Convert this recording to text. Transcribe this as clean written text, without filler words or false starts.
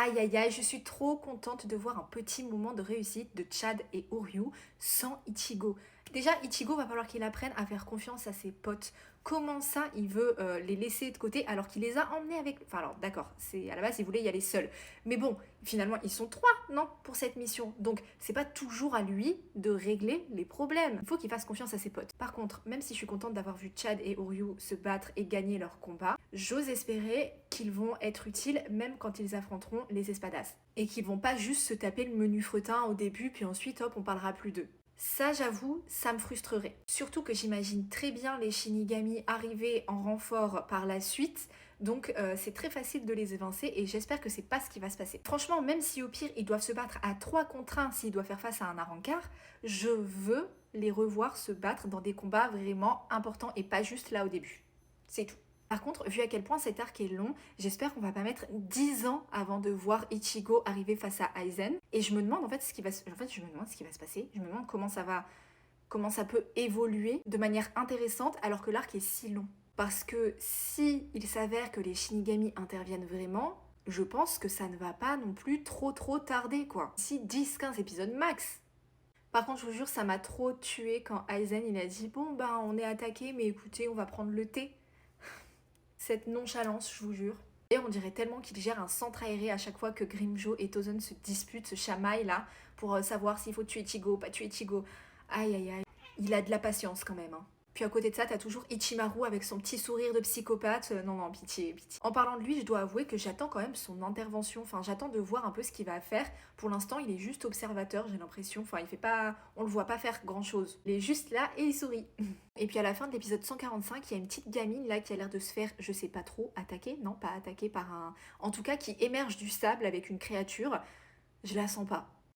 Aïe aïe aïe, je suis trop contente de voir un petit moment de réussite de Chad et Oryu sans Ichigo. Déjà, Ichigo va falloir qu'il apprenne à faire confiance à ses potes. Comment ça, il veut les laisser de côté alors qu'il les a emmenés avec... Enfin alors, d'accord, c'est à la base, il voulait y aller seul. Mais bon, finalement, ils sont trois, non, pour cette mission. Donc, c'est pas toujours à lui de régler les problèmes. Il faut qu'il fasse confiance à ses potes. Par contre, même si je suis contente d'avoir vu Chad et Oryu se battre et gagner leur combat, j'ose espérer qu'ils vont être utiles même quand ils affronteront les espadas. Et qu'ils vont pas juste se taper le menu fretin au début, puis ensuite, hop, on parlera plus d'eux. Ça, j'avoue, ça me frustrerait. Surtout que j'imagine très bien les Shinigami arriver en renfort par la suite, donc c'est très facile de les évincer et j'espère que c'est pas ce qui va se passer. Franchement, même si au pire ils doivent se battre à 3 contre 1 s'ils doivent faire face à un Arrancar, je veux les revoir se battre dans des combats vraiment importants et pas juste là au début. C'est tout. Par contre, vu à quel point cet arc est long, j'espère qu'on va pas mettre 10 ans avant de voir Ichigo arriver face à Aizen. Et je me demande en fait ce qui va se passer. Je me demande comment ça peut évoluer de manière intéressante alors que l'arc est si long. Parce que si il s'avère que les Shinigami interviennent vraiment, je pense que ça ne va pas non plus trop tarder quoi. Si 10-15 épisodes max. Par contre, je vous jure, ça m'a trop tué quand Aizen il a dit bon ben on est attaqué mais écoutez on va prendre le thé. Cette nonchalance, je vous jure. Et on dirait tellement qu'il gère un centre aéré à chaque fois que Grimjo et Tozen se disputent, se chamaillent là, pour savoir s'il faut tuer Ichigo ou pas tuer Ichigo. Aïe aïe aïe. Il a de la patience quand même. Hein. Puis à côté de ça, t'as toujours Ichimaru avec son petit sourire de psychopathe. Non, non, pitié, pitié. En parlant de lui, je dois avouer que j'attends quand même son intervention. Enfin, j'attends de voir un peu ce qu'il va faire. Pour l'instant, il est juste observateur, j'ai l'impression. Enfin, il fait pas... On le voit pas faire grand-chose. Il est juste là et il sourit. Et puis à la fin de l'épisode 145, il y a une petite gamine là qui a l'air de se faire, je sais pas trop, attaquer. Non, pas attaquer par un... En tout cas, qui émerge du sable avec une créature. Je la sens pas.